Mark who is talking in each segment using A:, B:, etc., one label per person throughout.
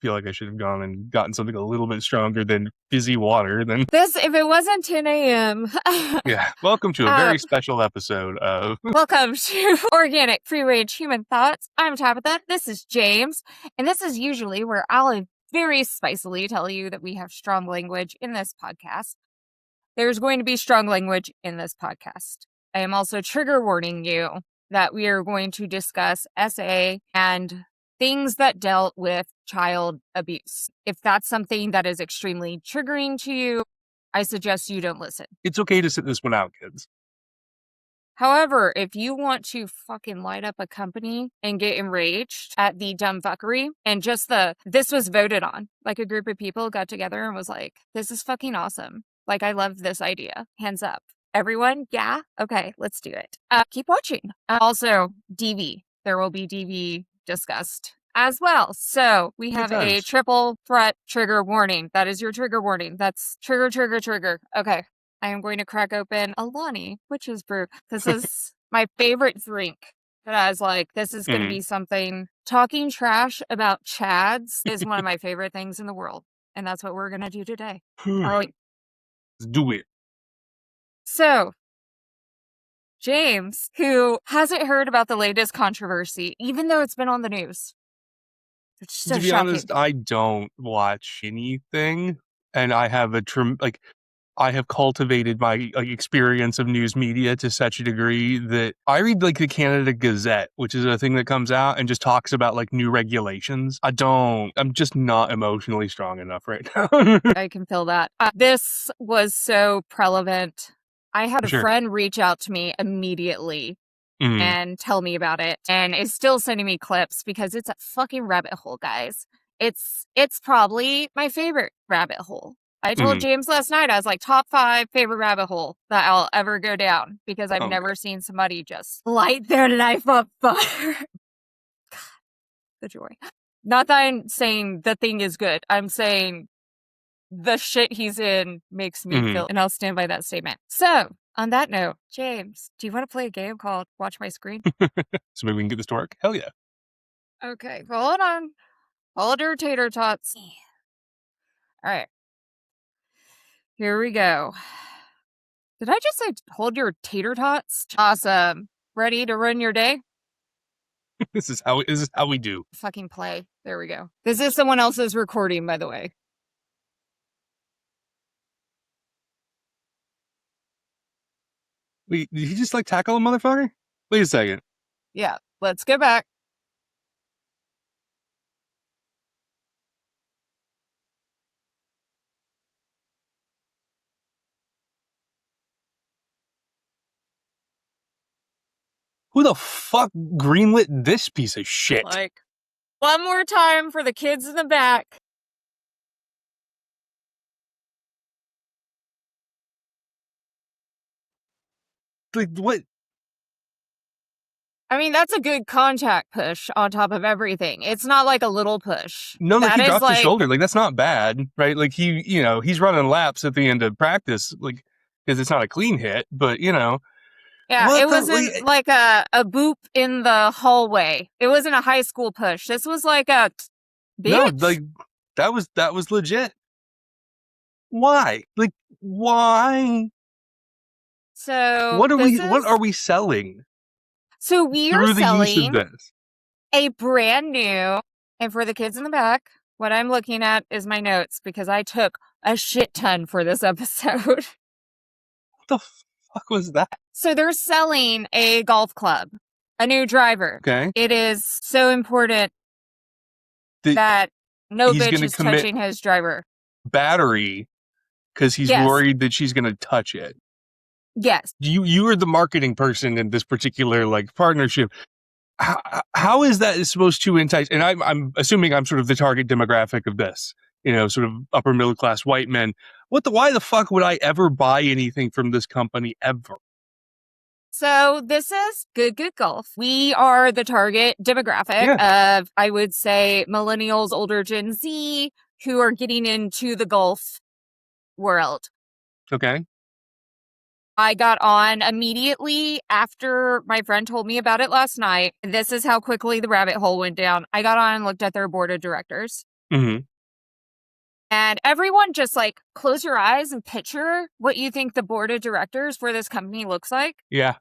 A: feel like I should have gone and gotten something a little bit stronger than fizzy water. Then
B: This, if it wasn't 10 a.m.
A: yeah, welcome to a very special episode of
B: Welcome to Organic Free Range Human Thoughts. I'm Tabitha. This is James. And this is usually where I'll very spicily tell you that we have strong language in this podcast. There's going to be strong language in this podcast. I am also trigger warning you that we are going to discuss SA and things that dealt with child abuse. If that's something that is extremely triggering to you, I suggest you don't listen.
A: It's okay to sit this one out, kids.
B: However, if you want to fucking light up a company and get enraged at the dumb fuckery and just this was voted on, like a group of people got together and was like, this is fucking awesome. Like, I love this idea. Hands up. Everyone? Yeah? Okay, let's do it. Keep watching. Also, DV. There will be DV discussed as well. So we have a triple threat trigger warning. That is your trigger warning. That's trigger, trigger, trigger. Okay. I am going to crack open a Lonnie, which is brew. This is my favorite drink. That I was like, this is going to be something. Talking trash about Chads is one of my favorite things in the world. And that's what we're going to do today. All right.
A: Let's do it.
B: So, James, who hasn't heard about the latest controversy, even though it's been on the news.
A: To be honest, I don't watch anything, and I have I have cultivated my experience of news media to such a degree that I read the Canada Gazette, which is a thing that comes out and just talks about new regulations. I'm just not emotionally strong enough right now.
B: I can feel that. This was so prevalent. I had a friend reach out to me immediately and tell me about it, and is still sending me clips because it's a fucking rabbit hole, guys. It's probably my favorite rabbit hole. I told James last night, I was like, top 5 favorite rabbit hole that I'll ever go down, because I've never seen somebody just light their life on fire. God, the joy. Not that I'm saying the thing is good. I'm saying the shit he's in makes me feel, and I'll stand by that statement. So, on that note, James, do you want to play a game called Watch My Screen?
A: So maybe we can get this to work? Hell yeah.
B: Okay, hold on. Hold your tater tots. All right. Here we go. Did I just say hold your tater tots? Awesome. Ready to run your day?
A: This is how we do.
B: Fucking play. There we go. This is someone else's recording, by the way.
A: Wait, did he just tackle a motherfucker? Wait a second.
B: Yeah, let's go back.
A: Who the fuck greenlit this piece of shit?
B: One more time for the kids in the back.
A: What?
B: I mean, that's a good contact push on top of everything. It's not like a little push.
A: No, he dropped the shoulder. That's not bad, right? He's running laps at the end of practice, because it's not a clean hit, but
B: Yeah, it wasn't like a boop in the hallway. It wasn't a high school push. This was like a bitch.
A: No, that was legit. Why? Why?
B: So
A: what are we selling?
B: So we are selling a brand new, and for the kids in the back, what I'm looking at is my notes, because I took a shit ton for this episode.
A: What the fuck was that?
B: So they're selling a golf club, a new driver.
A: Okay.
B: It is so important that no bitch is touching his driver.
A: Battery, because he's worried that she's going to touch it.
B: Yes.
A: You are the marketing person in this particular partnership. How is that supposed to entice? And I'm assuming I'm sort of the target demographic of this, sort of upper middle class white men. Why the fuck would I ever buy anything from this company ever?
B: So this is Good Golf. We are the target demographic of, I would say, millennials, older Gen Z, who are getting into the golf world.
A: Okay.
B: I got on immediately after my friend told me about it last night. This is how quickly the rabbit hole went down. I got on and looked at their board of directors.
A: Mm-hmm.
B: And everyone just like close your eyes and picture what you think the board of directors for this company looks like.
A: Yeah.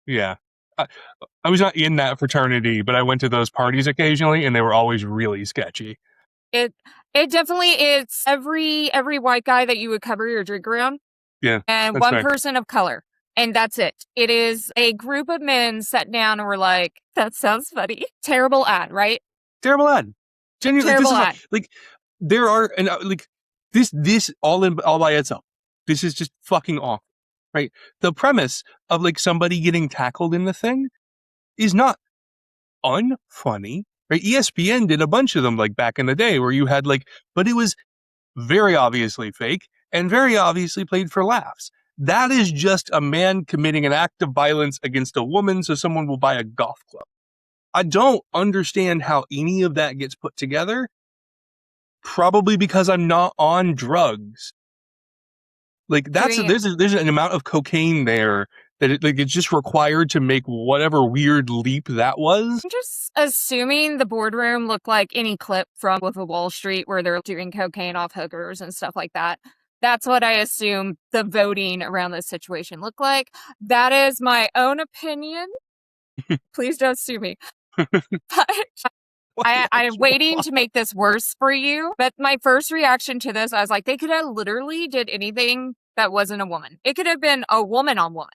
A: Yeah. I was not in that fraternity, but I went to those parties occasionally, and they were always really sketchy.
B: It definitely it's every white guy that you would cover your drink around.
A: Yeah.
B: And one person of color. And that's it. It is a group of men sat down and were like, that sounds funny. Terrible ad, right?
A: Terrible ad. Genuinely,
B: Terrible ad.
A: Like, there are, and like, this all by itself. This is just fucking awful, right? The premise of like somebody getting tackled in the thing is not unfunny, right? ESPN did a bunch of them like back in the day where you had like, but it was very obviously fake and very obviously played for laughs. That is just a man committing an act of violence against a woman so someone will buy a golf club. I don't understand how any of that gets put together. Probably because I'm not on drugs. Like there's an amount of cocaine there that it's just required to make whatever weird leap that was.
B: I'm just assuming the boardroom looked like any clip from Wolf of Wall Street where they're doing cocaine off hookers and stuff like that. That's what I assume the voting around this situation looked like. That is my own opinion. Please don't sue me. But I'm waiting to make this worse for you. But my first reaction to this, I was like, they could have literally did anything that wasn't a woman. It could have been a woman on woman.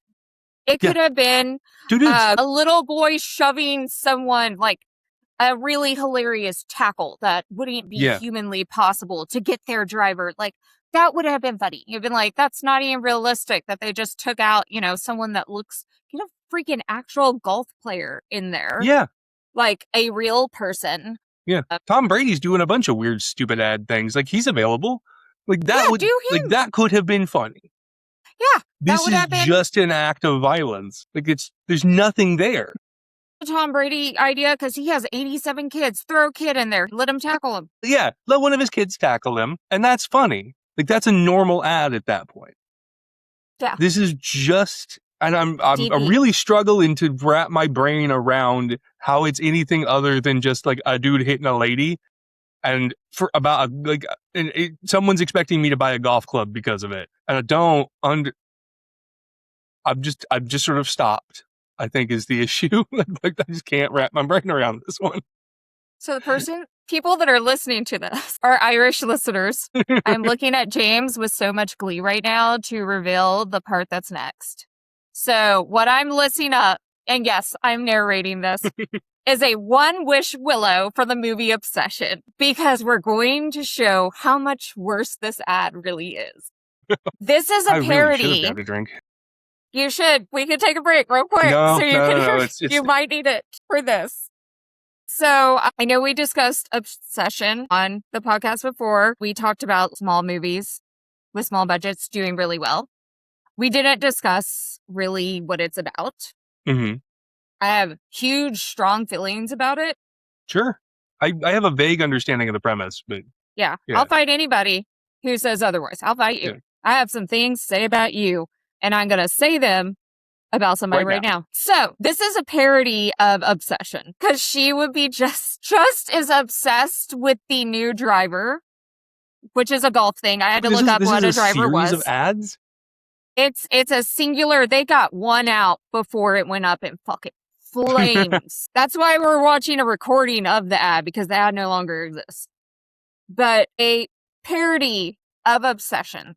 B: It could have been a little boy shoving someone, like a really hilarious tackle that wouldn't be humanly possible to get their driver. Like, that would have been funny. You've been like, that's not even realistic that they just took out, someone that looks, freaking actual golf player in there.
A: Yeah.
B: Like a real person.
A: Yeah. Tom Brady's doing a bunch of weird, stupid ad things. Like, he's available. Like, that could have been funny.
B: Yeah.
A: This is just an act of violence. Like, there's nothing there.
B: Tom Brady idea because he has 87 kids. Throw a kid in there. Let him tackle him.
A: Yeah. Let one of his kids tackle him. And that's funny. Like, that's a normal ad at that point.
B: Yeah.
A: This is just, and I'm really struggling to wrap my brain around how it's anything other than just like a dude hitting a lady. And for about someone's expecting me to buy a golf club because of it. And I've just sort of stopped, I think is the issue. Like, I just can't wrap my brain around this one.
B: So people that are listening to this are Irish listeners. I'm looking at James with so much glee right now to reveal the part that's next. So what I'm listing up, and yes, I'm narrating this, is a One Wish Willow for the movie Obsession, because we're going to show how much worse this ad really is. This is a parody.
A: I really should have got a drink.
B: You should. We could take a break real quick. You might need it for this. So I know we discussed Obsession on the podcast before. We talked about small movies with small budgets doing really well. We didn't discuss really what it's about.
A: Mm-hmm.
B: I have huge, strong feelings about it.
A: Sure. I have a vague understanding of the premise, but...
B: Yeah. I'll fight anybody who says otherwise. I'll fight you. Yeah. I have some things to say about you, and I'm going to say them about somebody right now. So this is a parody of Obsession, because she would be just as obsessed with the new driver, which is a golf thing. I had to look up what a driver was.
A: Of ads?
B: It's a singular. They got one out before it went up in fucking flames. That's why we're watching a recording of the ad, because the ad no longer exists. But a parody of Obsession,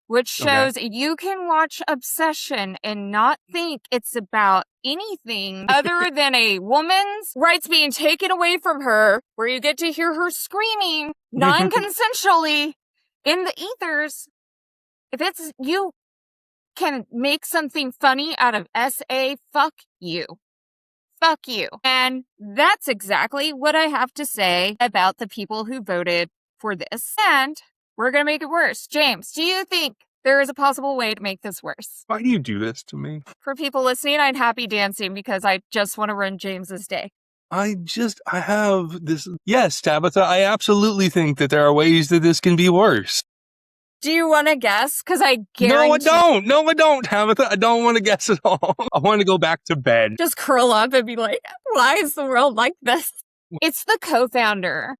B: which shows you can watch Obsession and not think it's about anything other than a woman's rights being taken away from her, where you get to hear her screaming non-consensually in the ethers. If it's you can make something funny out of SA, fuck you. Fuck you. And that's exactly what I have to say about the people who voted for this. And we're going to make it worse. James, do you think there is a possible way to make this worse?
A: Why do you do this to me?
B: For people listening, I'm happy dancing because I just want to ruin James's day.
A: I have this. Yes, Tabitha, I absolutely think that there are ways that this can be worse.
B: Do you want to guess? Because I guarantee...
A: No, I don't, Tabitha. I don't want to guess at all. I want to go back to bed.
B: Just curl up and be like, why is the world like this? It's the co-founder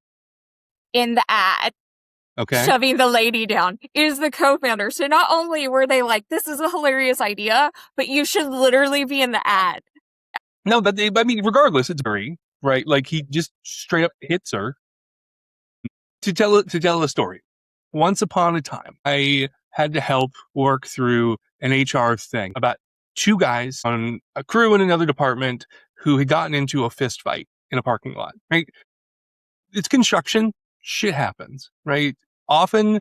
B: in the ad.
A: Okay.
B: Shoving the lady down is the co-founder. So not only were they like, this is a hilarious idea, but you should literally be in the ad.
A: No, but I mean, regardless, it's very right. Like he just straight up hits her to tell a story. Once upon a time, I had to help work through an HR thing about two guys on a crew in another department who had gotten into a fist fight in a parking lot. Right? It's construction. Shit happens. Right? Often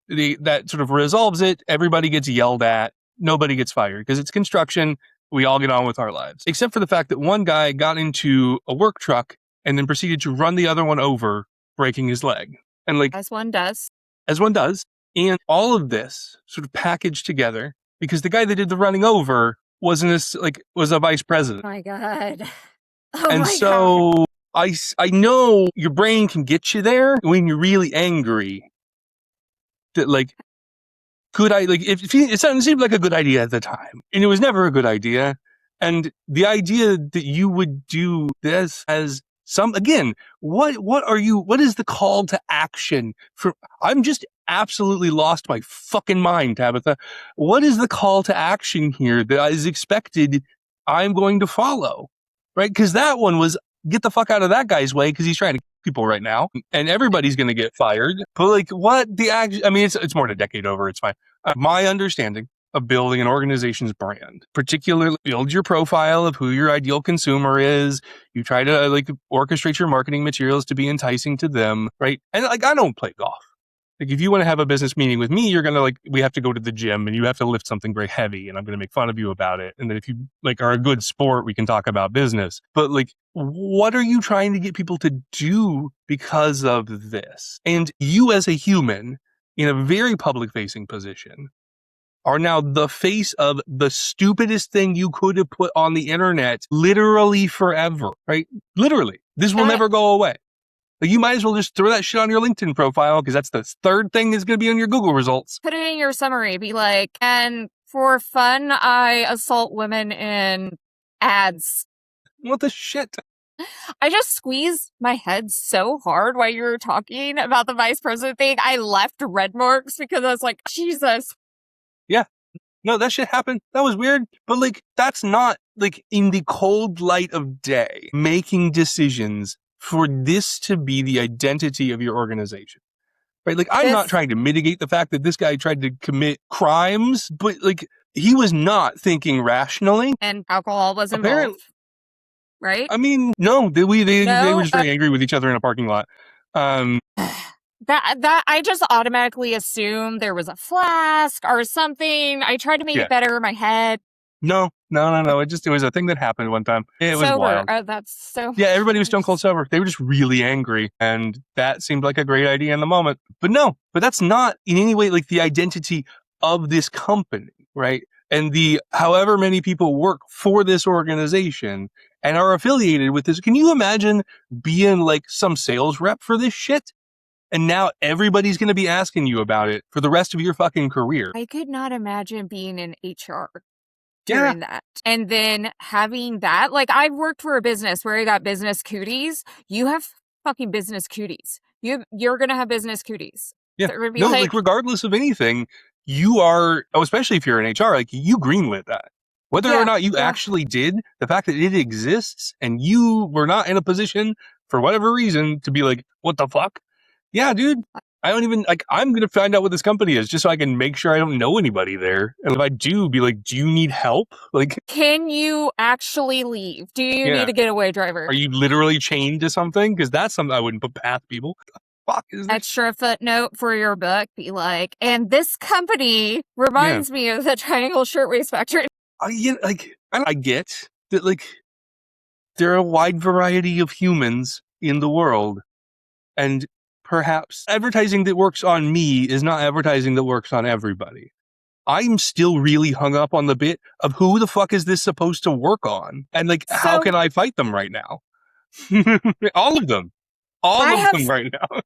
A: that sort of resolves it. Everybody gets yelled at. Nobody gets fired because it's construction. We all get on with our lives, except for the fact that one guy got into a work truck and then proceeded to run the other one over, breaking his leg. And like,
B: as one does.
A: And all of this sort of packaged together because the guy that did the running over was a vice president.
B: Oh my God.
A: God. I know your brain can get you there when you're really angry. That like, could I like if it seemed like a good idea at the time, and it was never a good idea. And the idea that you would do this as what is the call to action for? I'm just absolutely lost my fucking mind, Tabitha. What is the call to action here that is expected I'm going to follow? Right? Because that one was get the fuck out of that guy's way because he's trying to kill people right now and everybody's going to get fired. But like what the action, I mean, it's more than a decade over. It's fine. My understanding of building an organization's brand, particularly build your profile of who your ideal consumer is. You try to like orchestrate your marketing materials to be enticing to them, right? And like, I don't play golf. Like if you want to have a business meeting with me, you're going to we have to go to the gym and you have to lift something very heavy and I'm going to make fun of you about it. And then if you are a good sport, we can talk about business. But like, what are you trying to get people to do because of this? And you as a human in a very public facing position are now the face of the stupidest thing you could have put on the internet literally forever, right? Literally. This will never go away. Like you might as well just throw that shit on your LinkedIn profile because that's the third thing that's going to be on your Google results.
B: Put it in your summary. Be like, and for fun, I assault women in ads.
A: What the shit?
B: I just squeezed my head so hard while you were talking about the vice president thing. I left red marks because I was like, Jesus.
A: Yeah. No, that shit happened. That was weird. But like, that's not like in the cold light of day making decisions for this to be the identity of your organization. Right? Like, I'm not trying to mitigate the fact that this guy tried to commit crimes, but like, he was not thinking rationally.
B: And alcohol was involved. Right?
A: I mean, no, they were just very angry with each other in a parking lot.
B: That I just automatically assumed there was a flask or something. I tried to make it better in my head.
A: No. It was a thing that happened one time. It was wild.
B: That's so.
A: Yeah, everybody was stone cold sober. They were just really angry, and that seemed like a great idea in the moment. But that's not in any way like the identity of this company, right? And however many people work for this organization and are affiliated with this. Can you imagine being like some sales rep for this shit? And now everybody's going to be asking you about it for the rest of your fucking career.
B: I could not imagine being in HR during that. And then having that, like I've worked for a business where I got business cooties. You have fucking business cooties. You're going to have business cooties.
A: Yeah. So like regardless of anything, you are, especially if you're in HR, like you greenlit that. Whether or not you actually did, the fact that it exists and you were not in a position for whatever reason to be like, what the fuck? Yeah, dude, I don't even, like, I'm going to find out what this company is just so I can make sure I don't know anybody there. And if I do, be like, do you need help? Like,
B: can you actually leave? Do you need a getaway driver?
A: Are you literally chained to something? Because that's something I wouldn't put past people. What the fuck is this?
B: Extra footnote for your book. Be like, and this company reminds me of the Triangle Shirtwaist Factory.
A: I get that, like, there are a wide variety of humans in the world. And perhaps advertising that works on me is not advertising that works on everybody. I'm still really hung up on the bit of who the fuck is this supposed to work on? And like, how can I fight them right now? All of them. All of them right now.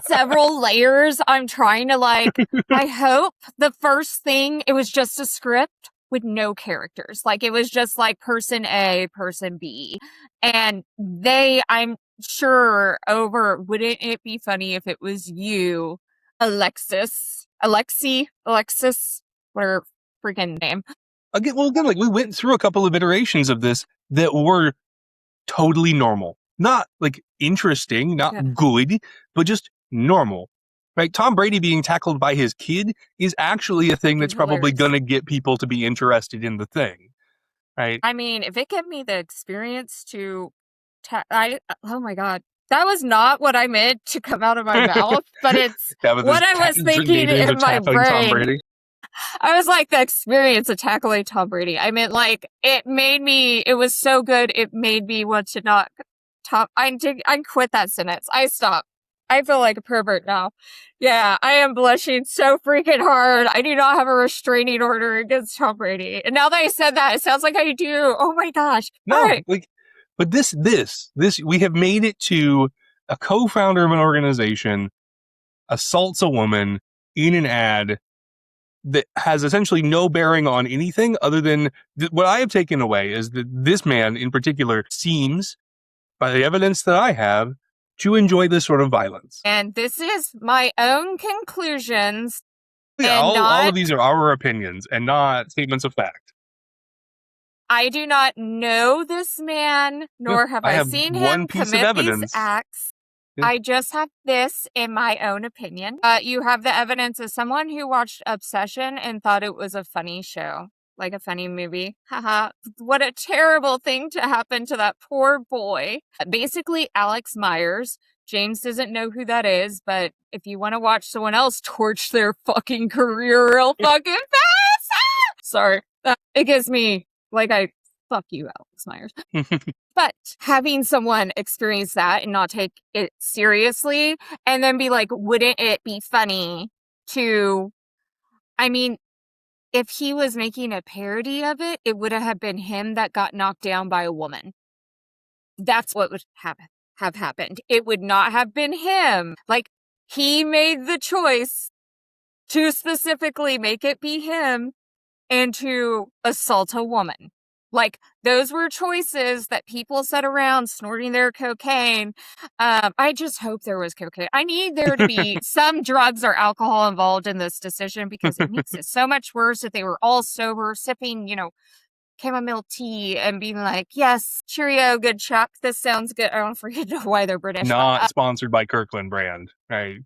B: Several layers. I'm trying to like, I hope the first thing, it was just a script with no characters. Like it was just like person A, person B. And I'm Sure, over wouldn't it be funny if it was you, Alexis, whatever freaking name.
A: Again, like we went through a couple of iterations of this that were totally normal. Not like interesting, not good, but just normal. Right? Tom Brady being tackled by his kid is actually a thing that's probably going to get people to be interested in the thing. Right?
B: I mean, if it gave me the experience to oh my God. That was not what I meant to come out of my mouth, but it's what I was thinking in my brain. I was like, the experience of tackling Tom Brady. I meant, like, it was so good, it made me want to not I quit that sentence. I stopped. I feel like a pervert now. Yeah, I am blushing so freaking hard. I do not have a restraining order against Tom Brady. And now that I said that, it sounds like I do. Oh my gosh.
A: No, like, but this, we have made it to a co-founder of an organization assaults a woman in an ad that has essentially no bearing on anything other than what I have taken away is that this man in particular seems, by the evidence that I have, to enjoy this sort of violence.
B: And this is my own conclusions.
A: Yeah, all of these are our opinions and not statements of fact.
B: I do not know this man, nor have I seen him commit these acts. Yeah. I just have this in my own opinion. You have the evidence of someone who watched Obsession and thought it was a funny show, like a funny movie. Haha, what a terrible thing to happen to that poor boy. Basically, Alex Myers. James doesn't know who that is, but if you want to watch someone else torch their fucking career real fucking fast, sorry, it gives me fuck you, Alex Myers. But having someone experience that and not take it seriously and then be like, wouldn't it be funny to, I mean, if he was making a parody of it, it would have been him that got knocked down by a woman. That's what would have happened. It would not have been him. Like, he made the choice to specifically make it be him and to assault a woman. Like, those were choices that people sat around snorting their cocaine. I just hope there was cocaine. I need there to be some drugs or alcohol involved in this decision because it makes it so much worse if they were all sober, sipping, chamomile tea and being like, yes, cheerio, good chuck. This sounds good. I don't forget why they're British.
A: Not sponsored by Kirkland brand, right?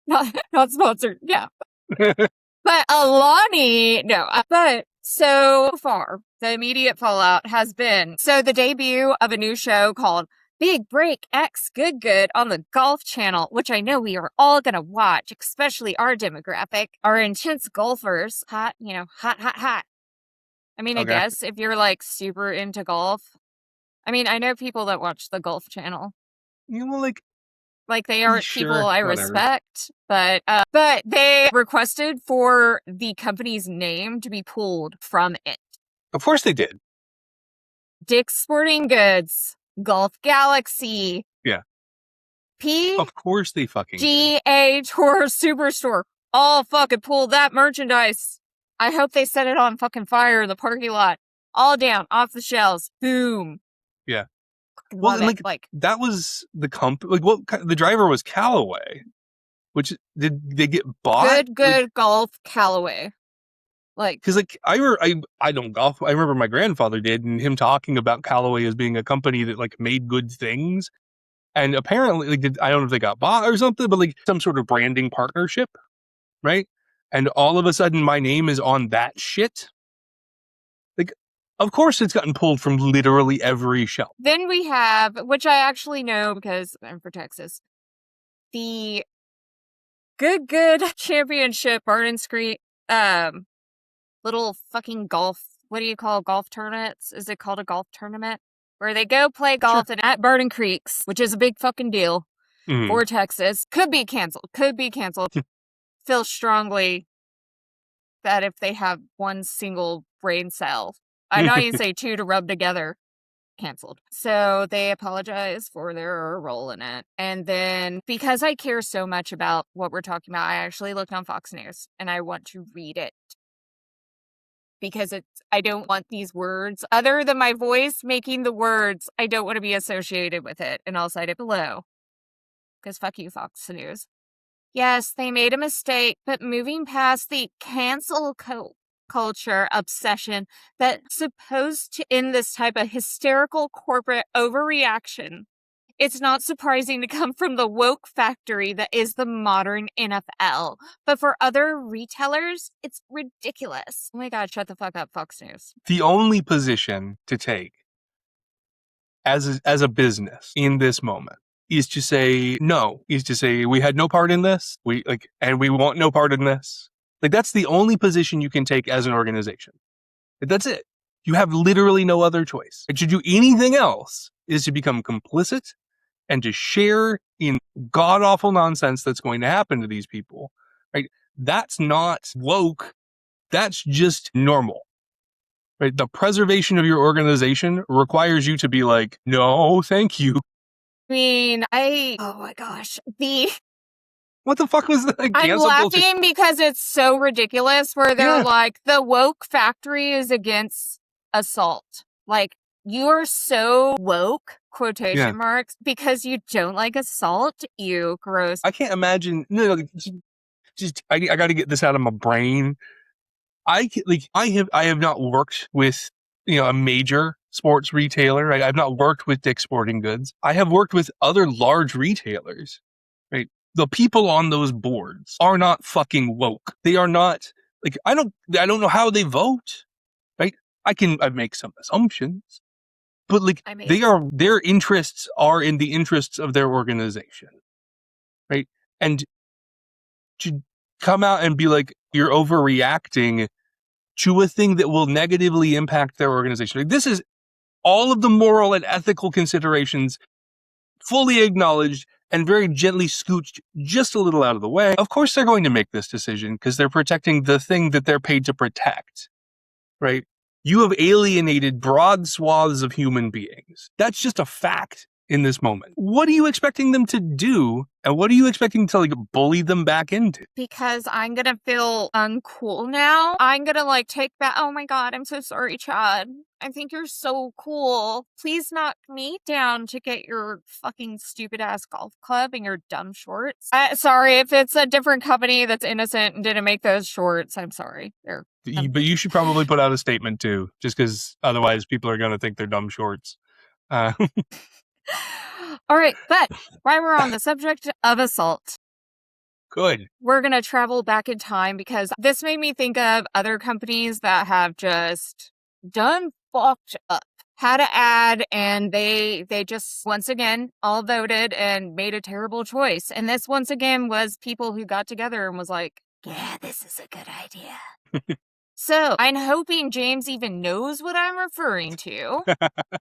B: Not sponsored, yeah. But Alani, no. But so far, the immediate fallout has been, the debut of a new show called Big Break X Good on the Golf Channel, which I know we are all going to watch, especially our demographic, our intense golfers. Hot. I mean, okay. I guess if you're like super into golf. I mean, I know people that watch the Golf Channel. Like they aren't people I respect, but they requested for the company's name to be pulled from it.
A: Of course they did.
B: Dick's Sporting Goods, Golf Galaxy.
A: Yeah. Of course they fucking
B: GA Tour Superstore. All fucking pulled that merchandise. I hope they set it on fucking fire in the parking lot. All down, off the shelves. Boom.
A: Yeah. Well, that was the company. The driver was Callaway, which did they get bought?
B: Good golf Callaway.
A: Because I don't golf. I remember my grandfather did, and him talking about Callaway as being a company that made good things, and apparently I don't know if they got bought or something, but some sort of branding partnership, right? And all of a sudden, my name is on that shit. Of course it's gotten pulled from literally every shelf.
B: Then we have, which I actually know because I'm for Texas, the Good Championship Barton Street, little fucking golf, what do you call golf tournaments? Is it called a golf tournament? Where they go play golf at Barton Creeks, which is a big fucking deal for Texas. Could be canceled. Feel strongly that if they have one single brain cell, I know you say two to rub together, canceled. So they apologize for their role in it. And then because I care so much about what we're talking about, I actually looked on Fox News and I want to read it. because I don't want these words, other than my voice making the words, I don't want to be associated with it. And I'll cite it below. Because fuck you, Fox News. Yes, they made a mistake, but moving past the cancel culture obsession that's supposed to end this type of hysterical corporate overreaction, it's not surprising to come from the woke factory that is the modern NFL. But for other retailers, it's ridiculous. Oh my God, shut the fuck up, Fox News.
A: The only position to take as a business in this moment is to say no, is to say we had no part in this, and we want no part in this. Like, that's the only position you can take as an organization. That's it. You have literally no other choice. And to do anything else is to become complicit and to share in god-awful nonsense that's going to happen to these people, right? That's not woke. That's just normal, right? The preservation of your organization requires you to be like, no, thank you.
B: I mean, oh my gosh,
A: what the fuck was that?
B: I'm laughing because it's so ridiculous where they're like, the woke factory is against assault. Like, you're so woke, quotation marks, because you don't like assault, you gross.
A: I can't imagine. No, I got to get this out of my brain. I have not worked with, a major sports retailer, right? I've not worked with Dick's Sporting Goods. I have worked with other large retailers, right? The people on those boards are not fucking woke. They are not, I don't know how they vote, right? I make some assumptions, but their interests are in the interests of their organization, right? And to come out and be like, you're overreacting to a thing that will negatively impact their organization. Like, this is all of the moral and ethical considerations fully acknowledged and very gently scooched just a little out of the way. Of course they're going to make this decision because they're protecting the thing that they're paid to protect, right? You have alienated broad swaths of human beings. That's just a fact in this moment. What are you expecting them to do? And what are you expecting to bully them back into?
B: Because I'm going to feel uncool now. I'm going to take back. Oh my God, I'm so sorry, Chad. I think you're so cool. Please knock me down to get your fucking stupid ass golf club and your dumb shorts. Sorry, if it's a different company that's innocent and didn't make those shorts, I'm sorry.
A: But you should probably put out a statement too, just because otherwise people are going to think they're dumb shorts.
B: All right, but while we're on the subject of assault,
A: good.
B: We're going to travel back in time because this made me think of other companies that have just done fucked up. Had an ad and they just once again all voted and made a terrible choice. And this once again was people who got together and was like, yeah, this is a good idea. So I'm hoping James even knows what I'm referring to.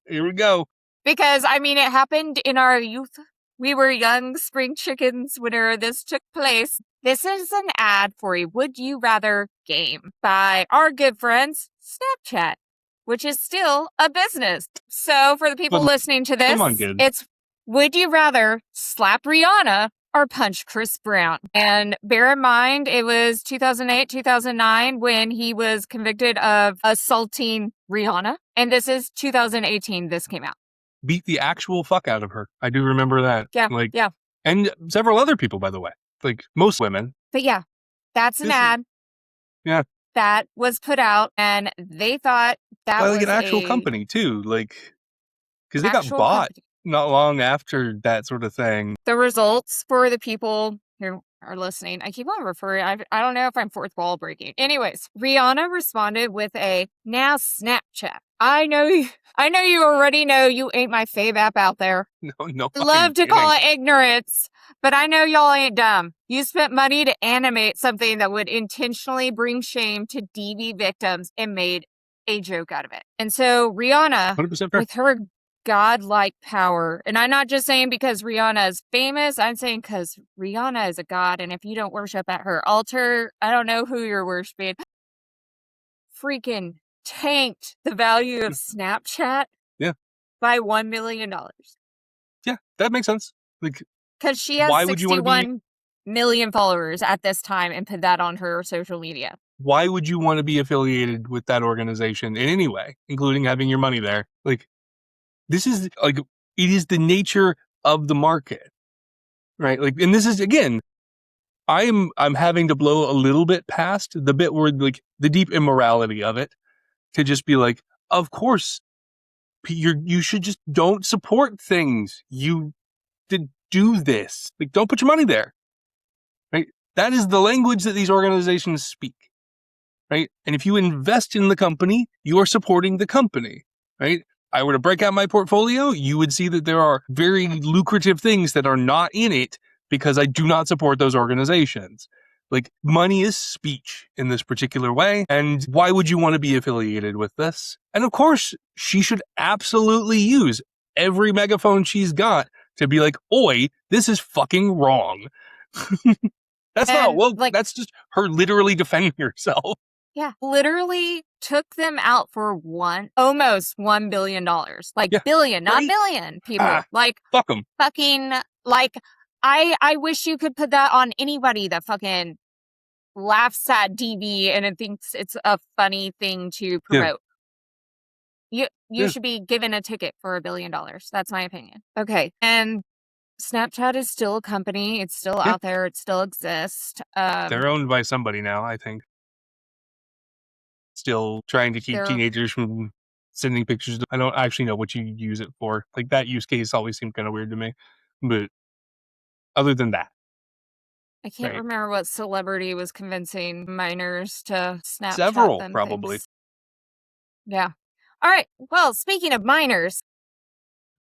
A: Here we go.
B: Because, it happened in our youth. We were young spring chickens whenever this took place. This is an ad for a Would You Rather game by our good friends, Snapchat, which is still a business. So for the people listening to this, it's Would You Rather slap Rihanna or punch Chris Brown? And bear in mind, it was 2008, 2009 when he was convicted of assaulting Rihanna. And this is 2018, this came out.
A: Beat the actual fuck out of her. I do remember that.
B: Yeah.
A: And several other people, by the way. Most women.
B: But yeah, that's an ad.
A: Yeah.
B: That was put out, and they thought that was
A: an actual company, too. Because they got bought not long after that sort of thing.
B: The results for the people who are listening, I keep on referring, I don't know if I'm fourth wall breaking. Anyways, Rihanna responded with now Snapchat. I know you already know you ain't my fave app out there.
A: No.
B: Love to call it ignorance, but I know y'all ain't dumb. You spent money to animate something that would intentionally bring shame to DV victims and made a joke out of it. And so Rihanna,
A: 100% fair.
B: with her godlike power, and I'm not just saying because Rihanna is famous, I'm saying because Rihanna is a god, and if you don't worship at her altar, I don't know who you're worshiping. Freaking tanked the value of Snapchat by $1 million.
A: Yeah, that makes sense.
B: Because she has 61 million followers at this time and put that on her social media.
A: why would you want to be affiliated with that organization in any way, including having your money there? Like, this is like, it is the nature of the market, right? Like, and this is, again, I'm having to blow a little bit past the bit where, like, the deep immorality of it, to just be like, of course, you should just don't support things. You did do this. Like, don't put your money there, right? That is the language that these organizations speak, right? And if you invest in the company, you are supporting the company, right? I were to break out my portfolio, you would see that there are very lucrative things that are not in it because I do not support those organizations. Like, money is speech in this particular way, and why would you want to be affiliated with this? And of course, she should absolutely use every megaphone she's got to be like, oi, this is fucking wrong. That's not woke. Like, that's just her literally defending herself.
B: Yeah, literally took them out for almost $1 billion. Like, billion, not million, people. Like,
A: fuck them.
B: Fucking, like, I wish you could put that on anybody that fucking laughs at DV and it thinks it's a funny thing to promote. You should be given a ticket for $1 billion. That's my opinion. Okay, and Snapchat is still a company. It's still out there. It still exists.
A: They're owned by somebody now, I think. Still trying to keep teenagers from sending pictures. I don't actually know what you use it for. Like, that use case always seemed kind of weird to me. But other than that,
B: I can't remember what celebrity was convincing minors to Snapchat
A: several,
B: them
A: probably.
B: Things. Yeah. All right. Well, speaking of minors,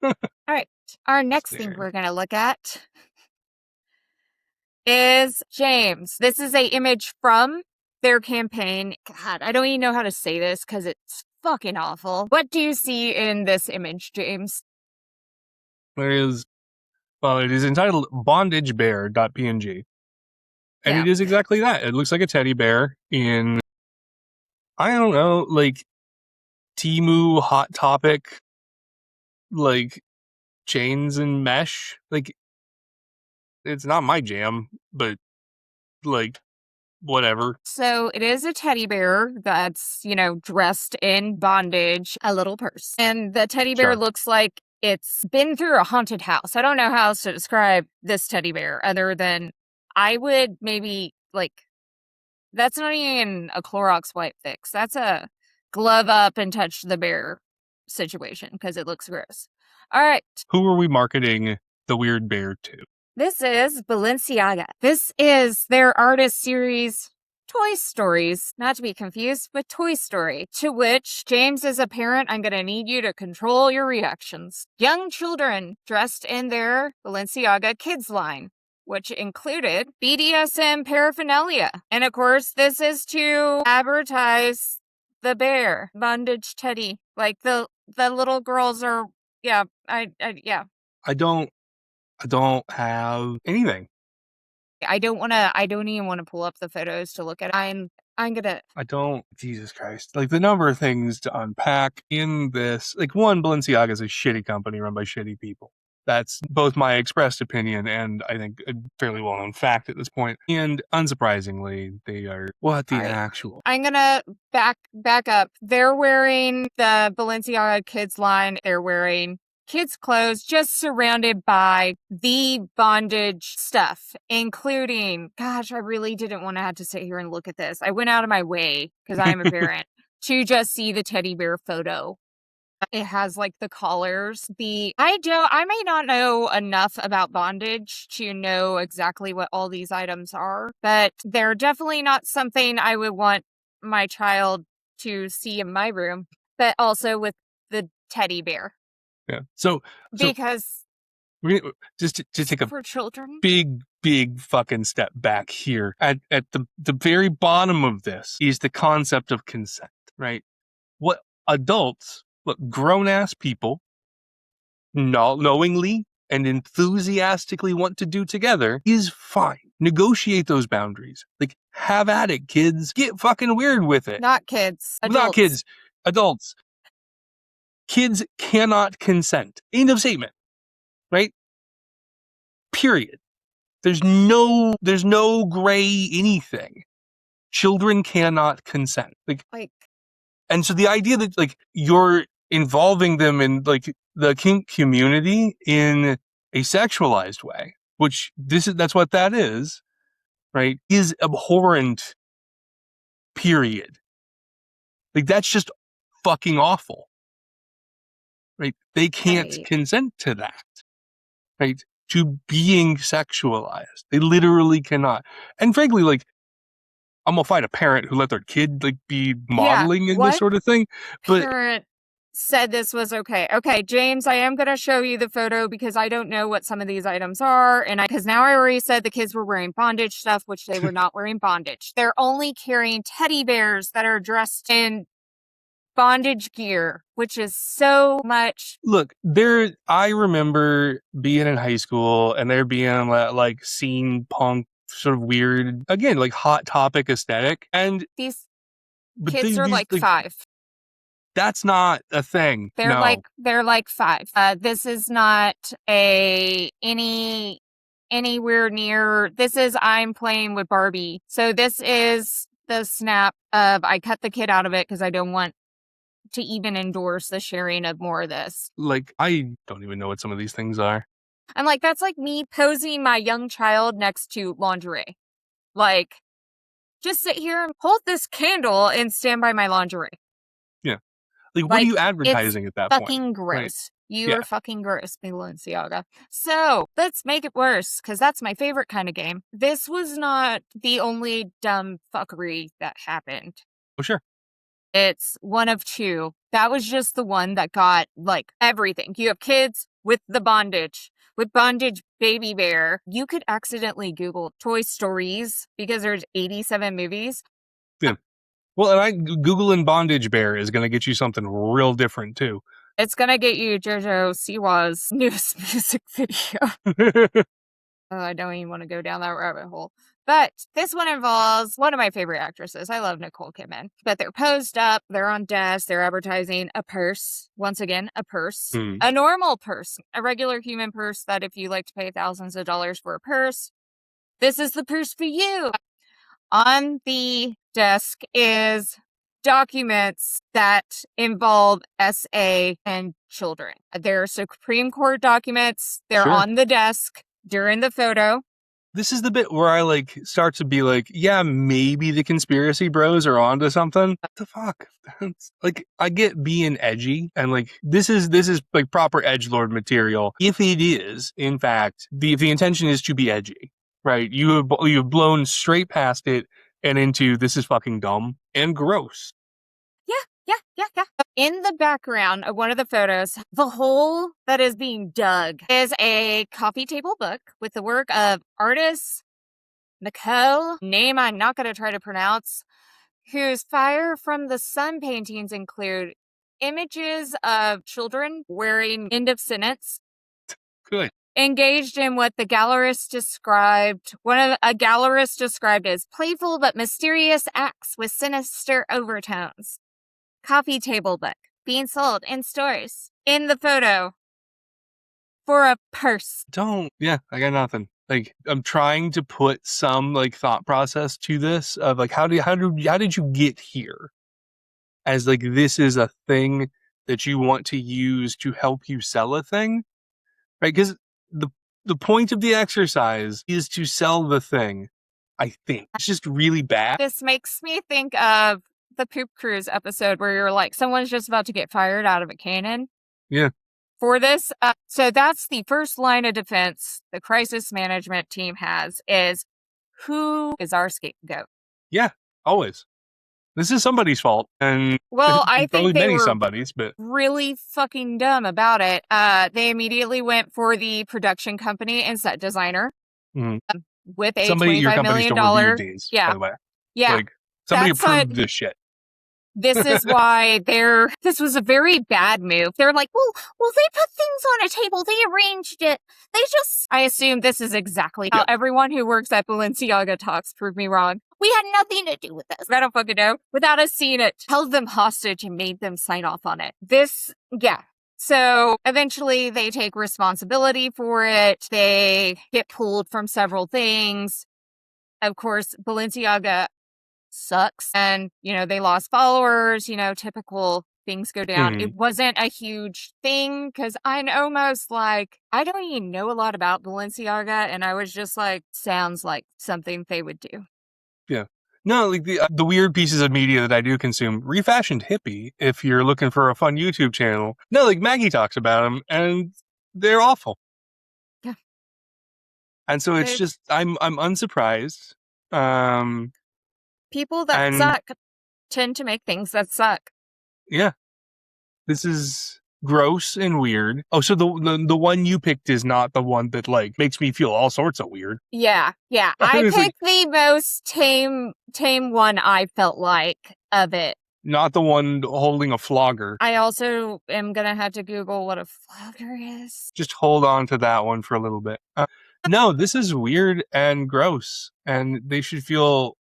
B: all right. Our next thing we're going to look at is James. This is an image from their campaign. God, I don't even know how to say this because it's fucking awful. What do you see in this image, James?
A: It is entitled bondagebear.png. And it is exactly that. It looks like a teddy bear in, I don't know, like, Temu Hot Topic, like, chains and mesh. Like, it's not my jam, but, like, whatever.
B: So it is a teddy bear that's, dressed in bondage, a little purse. And the teddy bear looks like it's been through a haunted house. I don't know how else to describe this teddy bear other than I would maybe, like, that's not even a Clorox wipe fix. That's a glove up and touch the bear situation because it looks gross. All right.
A: Who are we marketing the weird bear to?
B: This is Balenciaga. This is their artist series, Toy Stories, not to be confused with Toy Story, to which, James, as a parent, I'm going to need you to control your reactions. Young children dressed in their Balenciaga kids line, which included BDSM paraphernalia. And of course, this is to advertise the bear, bondage teddy. Like, the little girls are, I
A: don't have anything.
B: I don't even want to pull up the photos to look at.
A: Jesus Christ. Like, the number of things to unpack in this. Like, one, Balenciaga is a shitty company run by shitty people. That's both my expressed opinion and I think a fairly well-known fact at this point. And unsurprisingly, they are actual.
B: I'm gonna back up. They're wearing the Balenciaga kids line. They're wearing kids' clothes, just surrounded by the bondage stuff, including, gosh, I really didn't want to have to sit here and look at this. I went out of my way, because I'm a parent, to just see the teddy bear photo. It has, like, the collars. I may not know enough about bondage to know exactly what all these items are, but they're definitely not something I would want my child to see in my room, but also with the teddy bear.
A: Yeah. So
B: because
A: we're gonna, just to take a
B: for children,
A: big fucking step back here. At the very bottom of this is the concept of consent, right? What adults, grown ass people, knowingly and enthusiastically want to do together is fine. Negotiate those boundaries. Like, have at it, kids. Get fucking weird with it.
B: Not kids. Adults.
A: Not kids. Adults. Kids cannot consent. End of statement. Right? Period. There's no gray anything. children cannot consent. And so the idea that like you're involving them in like the kink community in a sexualized way, which that's what that is, right? Is abhorrent. Period. Like that's just fucking awful. Right? They can't consent to that. Right? To being sexualized. They literally cannot. And frankly, like, I'm gonna find a parent who let their kid like be modeling in this sort of thing. But
B: parent said this was okay. Okay, James, I am gonna show you the photo because I don't know what some of these items are, and because now I already said the kids were wearing bondage stuff, which they were not wearing bondage. They're only carrying teddy bears that are dressed in bondage gear, which is so much.
A: Look, I remember being in high school and there being like scene punk, sort of weird, again, like hot topic aesthetic. And
B: these kids are like 5.
A: That's not a thing.
B: They're like 5. This is not anywhere near. This is I'm playing with Barbie. So this is the snap of I cut the kid out of it because I don't want to even endorse the sharing of more of this.
A: Like, I don't even know what some of these things are.
B: I'm like, that's like me posing my young child next to lingerie. Like, just sit here and hold this candle and stand by my lingerie.
A: Yeah. Like, what are you advertising at that point?
B: Fucking gross. Right? You are fucking gross, Balenciaga. So, let's make it worse, because that's my favorite kind of game. This was not the only dumb fuckery that happened.
A: Oh, sure.
B: It's one of 2. That was just the one that got, like, everything. You have kids with the bondage. With bondage baby bear. You could accidentally Google Toy Stories because there's 87 movies.
A: Yeah. Well, and Googling bondage bear is going to get you something real different, too.
B: It's going to get you JoJo Siwa's newest music video. I don't even want to go down that rabbit hole. But this one involves one of my favorite actresses. I love Nicole Kidman. But they're posed up, they're on desks, they're advertising a purse. Once again, a purse. A normal purse. A regular human purse that if you like to pay thousands of dollars for a purse, this is the purse for you. On the desk is documents that involve SA and children. They're Supreme Court documents. They're on the desk during the photo.
A: This is the bit where I like start to be like, yeah, maybe the conspiracy bros are onto something. What the fuck? Like, I get being edgy and like this is like proper edgelord material. If it is, in fact, if the intention is to be edgy, right? You have blown straight past it and into this is fucking dumb and gross.
B: Yeah. In the background of one of the photos, the hole that is being dug is a coffee table book with the work of artist Nicole, name I'm not going to try to pronounce, whose Fire from the Sun paintings include images of children wearing end of sentence.
A: Good.
B: Engaged in what a gallerist described as playful but mysterious acts with sinister overtones. Coffee table book being sold in stores. In the photo for a purse.
A: I got nothing. Like, I'm trying to put some like thought process to this of like how did you get here? As like this is a thing that you want to use to help you sell a thing, right? Because the point of the exercise is to sell the thing. I think it's just really bad.
B: This makes me think of the Poop Cruise episode where you're like, someone's just about to get fired out of a cannon.
A: Yeah.
B: For this. So that's the first line of defense the crisis management team has is who is our scapegoat?
A: Yeah, always. This is somebody's fault. And
B: I think they were
A: somebody's, but
B: really fucking dumb about it. They immediately went for the production company and set designer with a $25 million. By the way. Yeah.
A: Like, somebody approved this shit.
B: This is why this was a very bad move. They're like, well, they put things on a table. They arranged it. I assume this is exactly how everyone who works at Balenciaga talks. Prove me wrong. We had nothing to do with this. I don't fucking know. Without us seeing it, held them hostage and made them sign off on it. So eventually they take responsibility for it. They get pulled from several things. Of course, Balenciaga sucks. And, they lost followers, typical things go down.
A: Mhm.
B: It wasn't a huge thing because I'm almost like, I don't even know a lot about Balenciaga. And I was just like, sounds like something they would do.
A: Yeah. No, like the weird pieces of media that I do consume, Refashioned Hippie, if you're looking for a fun YouTube channel. No, like Maggie talks about them, and they're awful.
B: Yeah.
A: And so it's just, I'm unsurprised.
B: People that suck tend to make things that suck.
A: Yeah. This is gross and weird. Oh, so the one you picked is not the one that like makes me feel all sorts of weird.
B: Yeah. I picked the most tame one I felt like of it.
A: Not the one holding a flogger.
B: I also am gonna have to Google what a flogger is.
A: Just hold on to that one for a little bit. No, this is weird and gross, and they should feel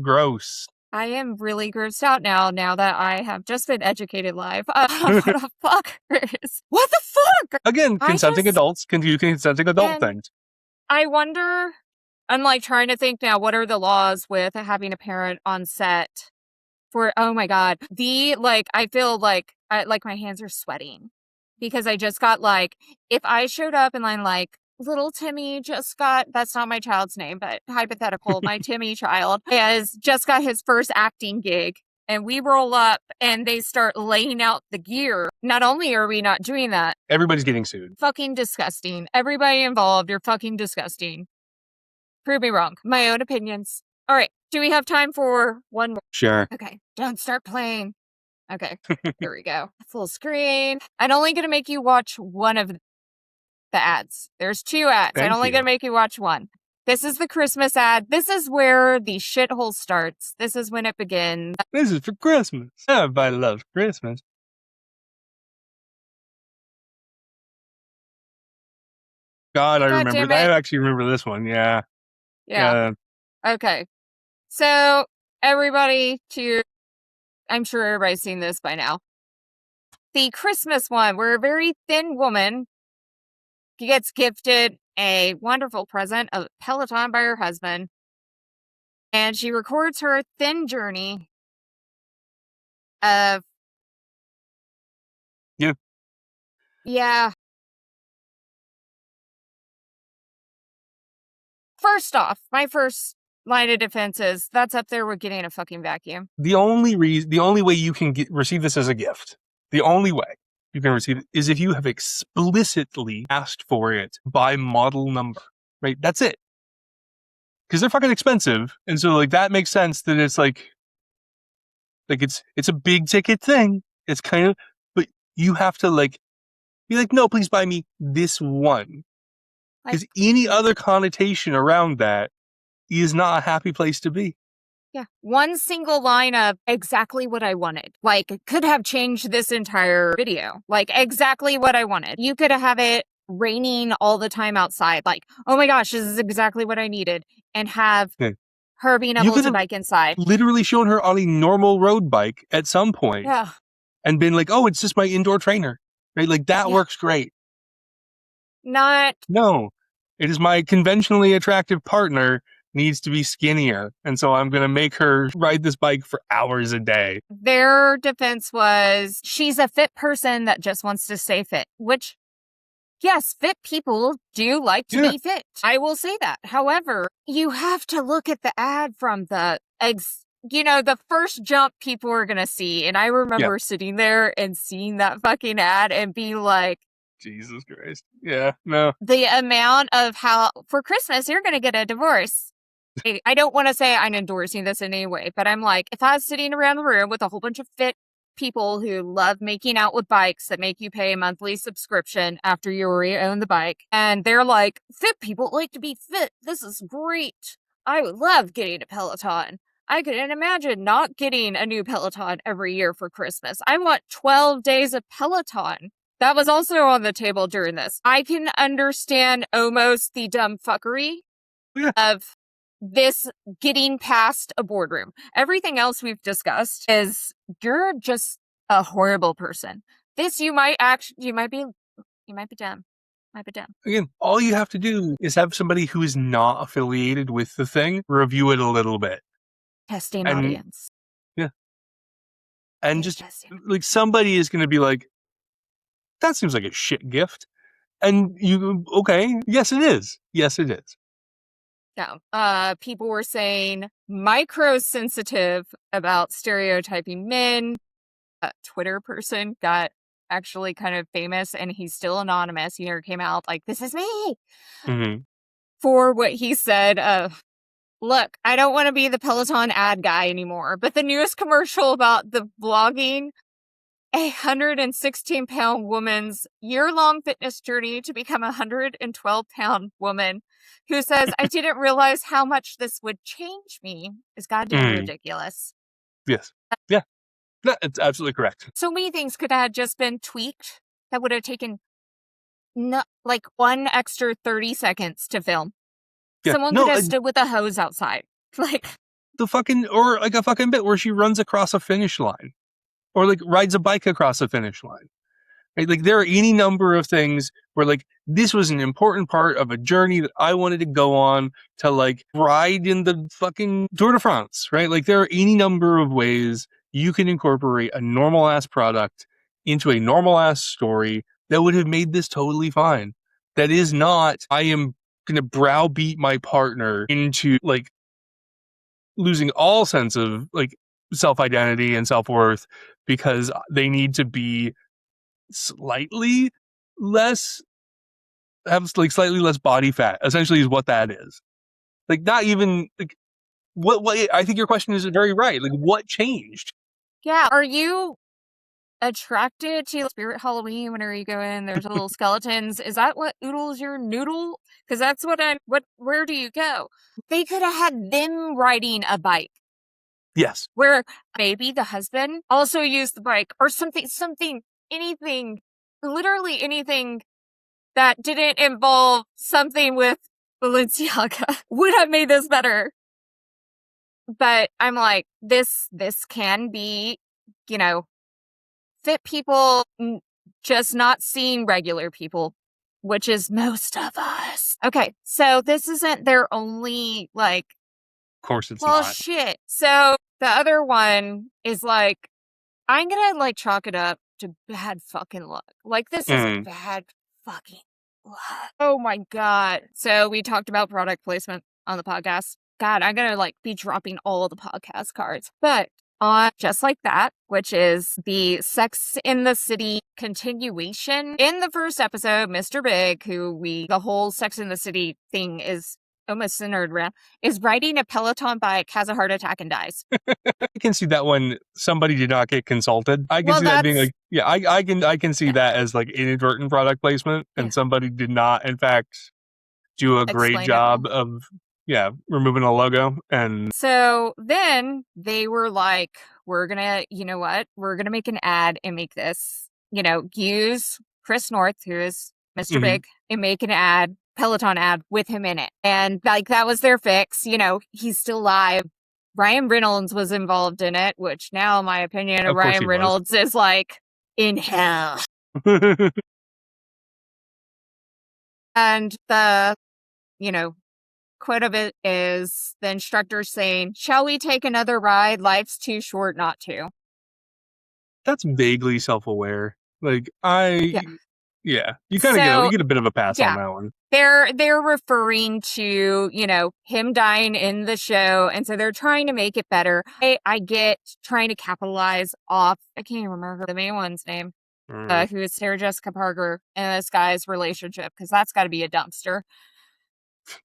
A: gross.
B: I am really grossed out now that I have just been educated live on what a flogger is. What the fuck?
A: Again, consenting adults can do consenting adult things.
B: I wonder, I'm like trying to think now, what are the laws with having a parent on set for, oh my God, I feel like my hands are sweating because I just got like, if I showed up and I'm like, little Timmy that's not my child's name, but hypothetical, my Timmy child has just got his first acting gig and we roll up and they start laying out the gear. Not only are we not doing that,
A: everybody's getting sued.
B: Fucking disgusting. Everybody involved, you're fucking disgusting. Prove me wrong. My own opinions. All right. Do we have time for one more?
A: Sure.
B: Okay. Don't start playing. Okay. Here we go. Full screen. I'm only going to make you watch one of the ads. There's 2 ads. I'm only going to make you watch one. This is the Christmas ad. This is where the shithole starts. This is when it begins.
A: This is for Christmas. Everybody loves Christmas. God, I remember. I actually remember this one. Yeah.
B: Okay. So, everybody I'm sure everybody's seen this by now. The Christmas one, where a very thin woman gets gifted a wonderful present, a Peloton by her husband, and she records her thin journey of... Yeah. First off, my first line of defense is that's up there with getting a fucking vacuum.
A: The only way you can receive this as a gift, the only way you can receive it is if you have explicitly asked for it by model number, right? That's it. Because they're fucking expensive. And so like that makes sense that it's like it's a big ticket thing. It's kind of, but you have to like be like, no, please buy me this one. Because any other connotation around that is not a happy place to be.
B: Yeah. One single line of exactly what I wanted. Like, could have changed this entire video. Like, exactly what I wanted. You could have it raining all the time outside. Like, oh my gosh, this is exactly what I needed. And have her being able to bike inside.
A: Literally shown her on a normal road bike at some point.
B: Yeah.
A: And been like, oh, it's just my indoor trainer. Right? Like, that works great. No. It is my conventionally attractive partner needs to be skinnier. And so I'm going to make her ride this bike for hours a day.
B: Their defense was she's a fit person that just wants to stay fit, which, yes, fit people do like to be fit. I will say that. However, you have to look at the ad from the first jump people are going to see. And I remember sitting there and seeing that fucking ad and being like,
A: Jesus Christ. Yeah, no.
B: The amount of how for Christmas you're going to get a divorce. I don't want to say I'm endorsing this in any way, but I'm like, if I was sitting around the room with a whole bunch of fit people who love making out with bikes that make you pay a monthly subscription after you already own the bike, and they're like, fit people like to be fit. This is great. I would love getting a Peloton. I couldn't imagine not getting a new Peloton every year for Christmas. I want 12 days of Peloton. That was also on the table during this. I can understand almost the dumb fuckery of this getting past a boardroom. Everything else we've discussed is you're just a horrible person. This you might be dumb.
A: Again, all you have to do is have somebody who is not affiliated with the thing review it a little bit.
B: Testing
A: And
B: audience.
A: yeah. And
B: Beta
A: just
B: testing.
A: like somebody is going to be like, that seems like a shit gift. And you, okay, yes, it is. Yes, it is.
B: Yeah. People were saying micro-sensitive about stereotyping men. A Twitter person got actually kind of famous, and he's still anonymous. He never came out like, this is me.
A: Mm-hmm.
B: For what he said, look, I don't want to be the Peloton ad guy anymore, but the newest commercial about the blogging a 116-pound woman's year-long fitness journey to become a 112-pound woman who says, I didn't realize how much this would change me is goddamn ridiculous.
A: Yes. Yeah. No, it's absolutely correct.
B: So many things could have just been tweaked that would have taken like one extra 30 seconds to film.
A: Yeah.
B: Someone could have stood with a hose outside. Like
A: or like a fucking bit where she runs across a finish line or like rides a bike across a finish line. Right? Like there are any number of things where like this was an important part of a journey that I wanted to go on to like ride in the fucking Tour de France, right? Like there are any number of ways you can incorporate a normal ass product into a normal ass story that would have made this totally fine. That is not, I am going to browbeat my partner into like losing all sense of like self-identity and self-worth because they need to be slightly less slightly less body fat essentially is what that is. Like not even like what I think your question is very right. Like what changed?
B: Yeah, are you attracted to Spirit Halloween whenever you go in? There's little skeletons. Is that what oodles your noodle? Because that's where do you go? They could have had them riding a bike.
A: Yes.
B: Where maybe the husband also used the bike or something, anything, literally anything that didn't involve something with Balenciaga would have made this better. But I'm like, this can be, fit people just not seeing regular people, which is most of us. Okay, so this isn't their only, like...
A: Of course it's
B: well,
A: not.
B: shit. So the other one is like, I'm gonna like chalk it up to bad fucking luck. Like this is bad fucking luck. Oh my God. So we talked about product placement on the podcast. God, I'm gonna like be dropping all the podcast cards. But on Just Like That, which is the Sex in the City continuation. In the first episode, Mr. Big, the whole Sex in the City thing is almost centered around, is riding a Peloton bike, has a heart attack, and dies.
A: I can see that when somebody did not get consulted. I can see that being like, yeah, I can see that as like inadvertent product placement, and somebody did not, in fact, do a great job of removing a logo. And
B: so then they were like, we're gonna, we're gonna make an ad and make this, use Chris North, who is Mr. Big, and make an ad, Peloton ad with him in it. And like that was their fix. He's still live. Ryan Reynolds was involved in it, which now, in my opinion, of Ryan Reynolds is like in hell. And the, quote of it is the instructor saying, shall we take another ride? Life's too short not to. That's
A: vaguely self-aware. Like you kind of get a bit of a pass on that one.
B: They're referring to, him dying in the show. And so they're trying to make it better. I get trying to capitalize off, I can't even remember the main one's name, who is Sarah Jessica Parker and this guy's relationship, because that's got to be a dumpster.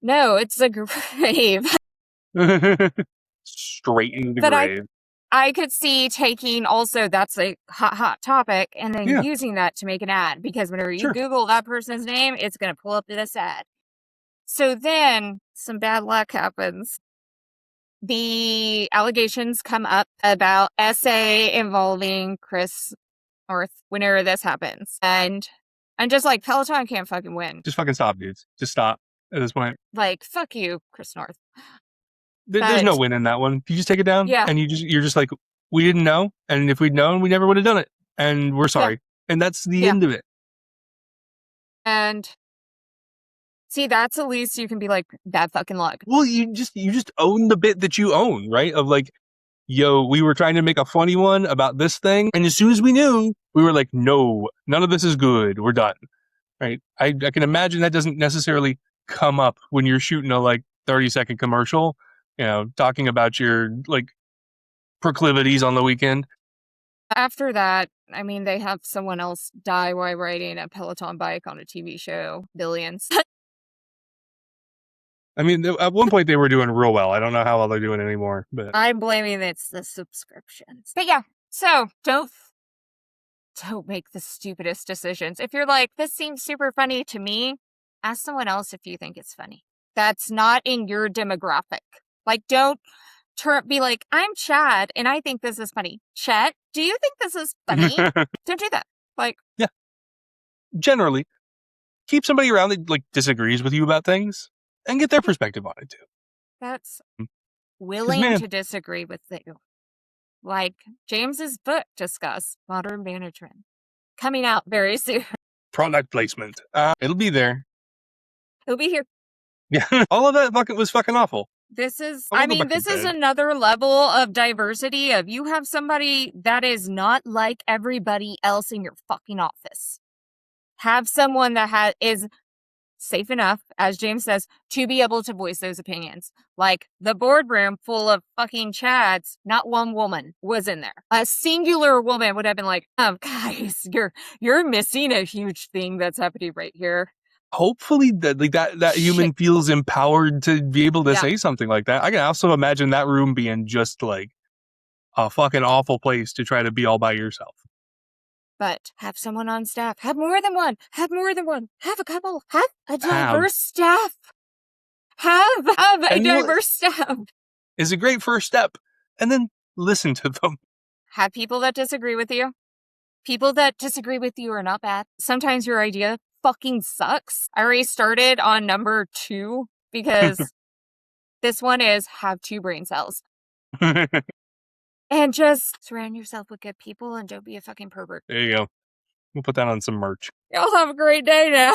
B: No, it's a grave.
A: Straight in the grave.
B: I could see taking also, that's a hot topic, and then using that to make an ad, because whenever you Google that person's name, it's going to pull up this ad. So then some bad luck happens. The allegations come up about essay involving Chris North whenever this happens. And I'm just like, Peloton can't fucking win.
A: Just fucking stop, dudes. Just stop at this point.
B: Like, fuck you, Chris North.
A: There's no win in that one. You just take it down, and you're just like, we didn't know, and if we'd known, we never would have done it, and we're sorry, and that's the end of it.
B: And See, that's the least you can be like, bad fucking luck.
A: Well, you just own the bit that you own, right? Of like, yo, we were trying to make a funny one about this thing, and as soon as we knew, we were like, no, none of this is good. We're done, right? I can imagine that doesn't necessarily come up when you're shooting a like 30-second commercial, talking about your like proclivities on the weekend.
B: After that, I mean, they have someone else die while riding a Peloton bike on a TV show. Billions.
A: I mean, at one point they were doing real well. I don't know how well they're doing anymore, but
B: I'm blaming it's the subscriptions. But yeah, so don't make the stupidest decisions. If you're like, this seems super funny to me, ask someone else if you think it's funny. That's not in your demographic. Like, don't be like, I'm Chad and I think this is funny. Chet, do you think this is funny? Don't do that. Like,
A: yeah. Generally, keep somebody around that like disagrees with you about things and get their perspective on it too.
B: That's willing to disagree with you. Like James's book, Discuss Modern Management, coming out very soon.
A: Product placement. It'll be there.
B: It'll be here.
A: Yeah, all of that was fucking awful.
B: This is, this is another level of diversity of you have somebody that is not like everybody else in your fucking office. Have someone that is safe enough, as James says, to be able to voice those opinions. Like the boardroom full of fucking Chads, not one woman was in there. A singular woman would have been like, guys, you're missing a huge thing that's happening right here.
A: Hopefully that human feels empowered to be able to say something like that. I can also imagine that room being just like a fucking awful place to try to be all by yourself.
B: But have someone on staff. Have more than one. Have more than one. Have a couple. Have a diverse staff. Have a diverse staff.
A: Is a great first step. And then listen to them.
B: Have people that disagree with you. People that disagree with you are not bad. Sometimes your idea fucking sucks. I already started on number 2 because this one is have 2 brain cells. And just surround yourself with good people and don't be a fucking pervert.
A: There you go. We'll put that on some merch.
B: Y'all have a great day now.